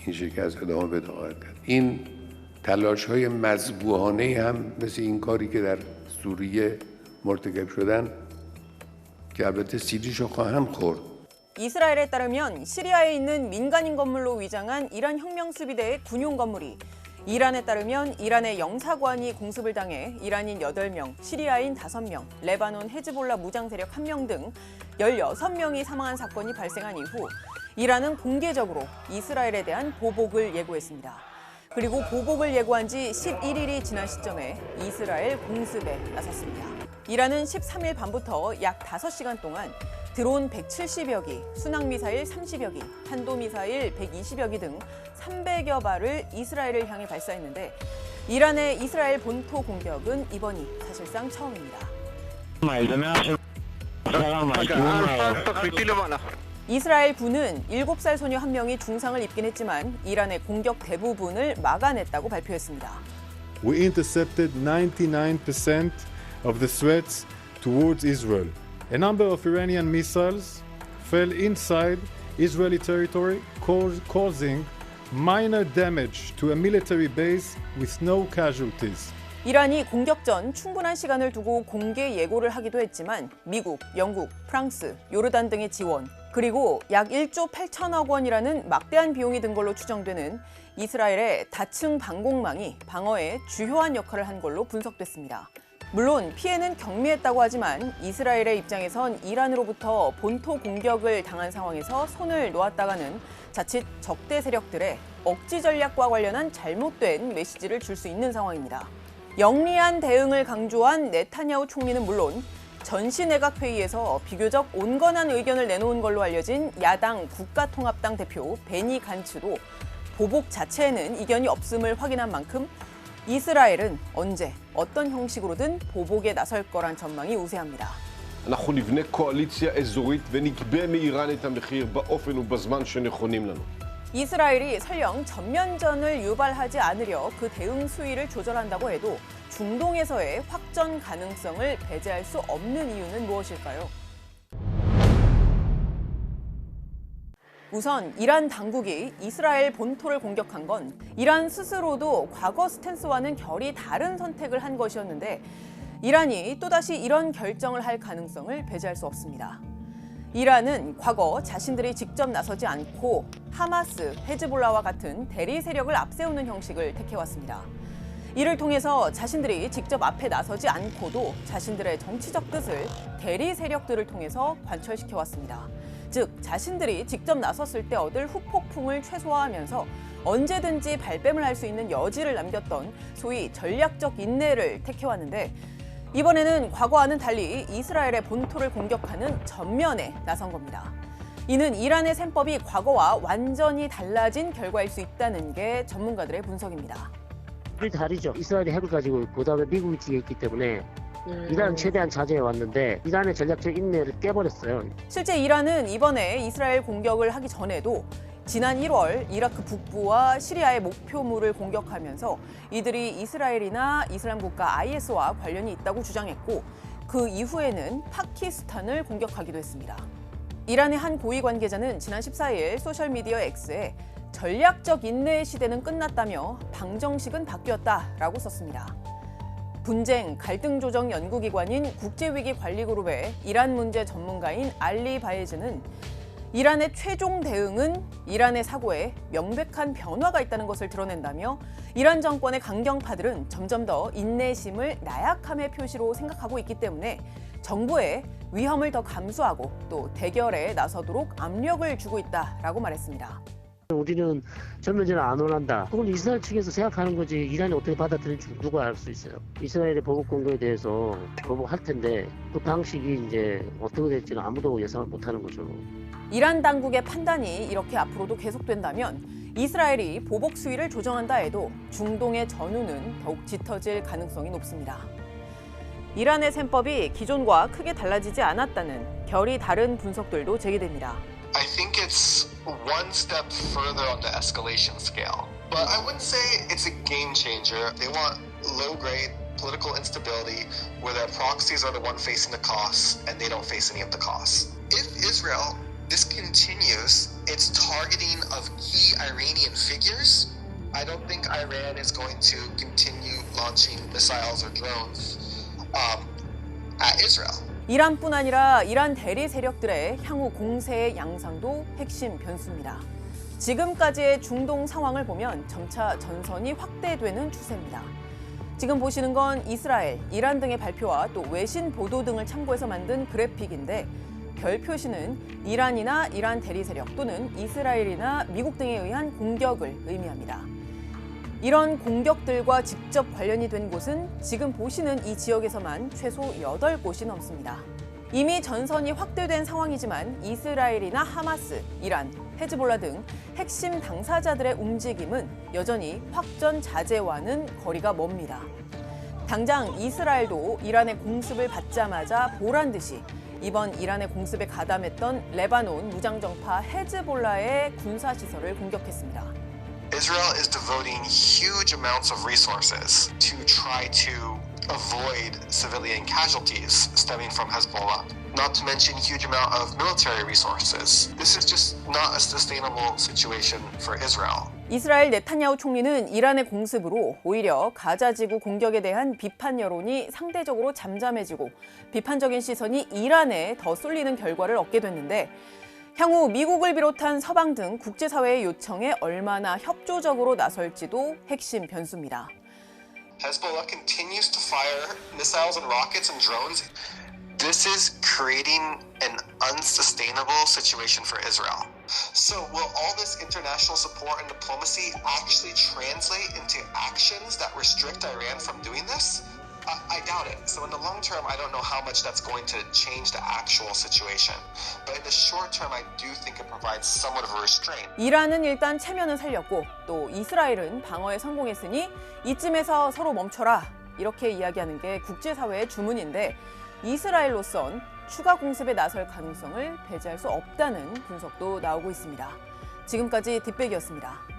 این شکست ادامه پیدا خواهد کرد. این تلاش‌های مذبوحانه هم مثل این کاری که در سوریه مرتکب شدن که البته سیریشو خواهم خورد. 이스라엘에 따르면 시리아에 있는 민간인 건물로 위장한 이란 혁명수비대의 군용 건물이 이란에 따르면 이란의 영사관이 공습을 당해 이란인 8명, 시리아인 5명, 레바논 헤즈볼라 무장 세력 1명 등 16명이 사망한 사건이 발생한 이후 이란은 공개적으로 이스라엘에 대한 보복을 예고했습니다. 그리고 보복을 예고한 지 11일이 지난 시점에 이스라엘 공습에 나섰습니다. 이란은 13일 밤부터 약 5시간 동안 드론 170여 기, 순항미사일 30여 기, 탄도미사일 120여 기 등 300여 발을 이스라엘을 향해 발사했는데 이란의 이스라엘 본토 공격은 이번이 사실상 처음입니다. 이스라엘 군은 7살 소녀 1명이 중상을 입긴 했지만 이란의 공격 대부분을 막아냈다고 발표했습니다. We intercepted 99% of the threats towards Israel. A number of Iranian missiles fell inside Israeli territory, causing minor damage to a military base with no casualties. 이란이 공격 전 충분한 시간을 두고 공개 예고를 하기도 했지만 미국, 영국, 프랑스, 요르단 등의 지원, 그리고 약 1조 8천억 원이라는 막대한 비용이 든 걸로 추정되는 이스라엘의 다층 방공망이 방어에 주요한 역할을 한 걸로 분석됐습니다. 물론 피해는 경미했다고 하지만 이스라엘의 입장에선 이란으로부터 본토 공격을 당한 상황에서 손을 놓았다가는 자칫 적대 세력들의 억지 전략과 관련한 잘못된 메시지를 줄 수 있는 상황입니다. 영리한 대응을 강조한 네타냐후 총리는 물론 전시내각회의에서 비교적 온건한 의견을 내놓은 걸로 알려진 야당 국가통합당 대표 베니 간츠도 보복 자체에는 이견이 없음을 확인한 만큼 이스라엘은 언제 어떤 형식으로든 보복에 나설 거란 전망이 우세합니다. אנחנו נבנה קואליציה אזורית ונגבה מאיראן את המחיר באופן ובזמן שנכונים לנו. 이스라엘이 설령 전면전을 유발하지 않으려 그 대응 수위를 조절한다고 해도 중동에서의 확전 가능성을 배제할 수 없는 이유는 무엇일까요? 우선 이란 당국이 이스라엘 본토를 공격한 건 이란 스스로도 과거 스탠스와는 결이 다른 선택을 한 것이었는데 이란이 또다시 이런 결정을 할 가능성을 배제할 수 없습니다. 이란은 과거 자신들이 직접 나서지 않고 하마스, 헤즈볼라와 같은 대리 세력을 앞세우는 형식을 택해왔습니다. 이를 통해서 자신들이 직접 앞에 나서지 않고도 자신들의 정치적 뜻을 대리 세력들을 통해서 관철시켜왔습니다. 즉, 자신들이 직접 나섰을 때 얻을 후폭풍을 최소화하면서 언제든지 발뺌을 할 수 있는 여지를 남겼던 소위 전략적 인내를 택해왔는데 이번에는 과거와는 달리 이스라엘의 본토를 공격하는 전면에 나선 겁니다. 이는 이란의 셈법이 과거와 완전히 달라진 결과일 수 있다는 게 전문가들의 분석입니다. 다르죠. 이스라엘이 핵을 가지고 있고 그다음에 미국이 뒤에 있기 때문에 이란은 최대한 자제해 왔는데 이란의 전략적 인내를 깨버렸어요. 실제 이란은 이번에 이스라엘 공격을 하기 전에도 지난 1월 이라크 북부와 시리아의 목표물을 공격하면서 이들이 이스라엘이나 이슬람 국가 IS와 관련이 있다고 주장했고 그 이후에는 파키스탄을 공격하기도 했습니다. 이란의 한 고위 관계자는 지난 14일 소셜미디어 X에 전략적 인내의 시대는 끝났다며 방정식은 바뀌었다라고 썼습니다. 분쟁, 갈등 조정 연구기관인 국제위기관리그룹의 이란 문제 전문가인 알리 바예즈는 이란의 최종 대응은 이란의 사고에 명백한 변화가 있다는 것을 드러낸다며 이란 정권의 강경파들은 점점 더 인내심을 나약함의 표시로 생각하고 있기 때문에 정부에 위험을 더 감수하고 또 대결에 나서도록 압력을 주고 있다라고 말했습니다. 우리는 전면전을 안 원한다. 그건 이스라엘 측에서 생각하는 거지 이란이 어떻게 받아들일지 누가 알 수 있어요. 이스라엘의 보복 공격에 대해서 보복할 텐데 그 방식이 이제 어떻게 될지는 아무도 예상을 못하는 거죠. 이란 당국의 판단이 이렇게 앞으로도 계속된다면 이스라엘이 보복 수위를 조정한다 해도 중동의 전후는 더욱 짙어질 가능성이 높습니다. 이란의 셈법이 기존과 크게 달라지지 않았다는 결이 다른 분석들도 제기됩니다. I think it's one step further on the escalation scale. But I wouldn't say it's a game changer. They want low-grade political instability where their proxies are the one facing the costs and they don't face any of the costs. If Israel discontinues its targeting of key Iranian figures, I don't think Iran is going to continue launching missiles or drones at Israel. 이란뿐 아니라 이란 대리 세력들의 향후 공세의 양상도 핵심 변수입니다. 지금까지의 중동 상황을 보면 점차 전선이 확대되는 추세입니다. 지금 보시는 건 이스라엘, 이란 등의 발표와 또 외신 보도 등을 참고해서 만든 그래픽인데 별 표시는 이란이나 이란 대리 세력 또는 이스라엘이나 미국 등에 의한 공격을 의미합니다. 이런 공격들과 직접 관련이 된 곳은 지금 보시는 이 지역에서만 최소 8곳이 넘습니다. 이미 전선이 확대된 상황이지만 이스라엘이나 하마스, 이란, 헤즈볼라 등 핵심 당사자들의 움직임은 여전히 확전 자제와는 거리가 멉니다. 당장 이스라엘도 이란의 공습을 받자마자 보란 듯이 이번 이란의 공습에 가담했던 레바논 무장정파 헤즈볼라의 군사시설을 공격했습니다. Israel is devoting huge amounts of resources to try to avoid civilian casualties stemming from Hezbollah, not to mention huge amount of military resources. This is just not a sustainable situation for Israel. 이스라엘 네타냐후 총리는 이란의 공습으로 오히려 가자지구 공격에 대한 비판 여론이 상대적으로 잠잠해지고 비판적인 시선이 이란에 더 쏠리는 결과를 얻게 됐는데 향후 미국을 비롯한 서방 등 국제사회의 요청에 얼마나 협조적으로 나설지도 핵심 변수입니다. Hezbollah continues to fire missiles and rockets and drones. This is creating an unsustainable situation for Israel. So will all this international support and diplomacy actually translate into actions that restrict Iran from doing this? I doubt it. So in the long term, I don't know how much that's going to change the actual situation. But in the short term, I do think it provides somewhat of a restraint. 이란은 일단 체면은 살렸고 또 이스라엘은 방어에 성공했으니 이쯤에서 서로 멈춰라 이렇게 이야기하는 게 국제사회의 주문인데 이스라엘로선 추가 공습에 나설 가능성을 배제할 수 없다는 분석도 나오고 있습니다. 지금까지 뒷백이었습니다.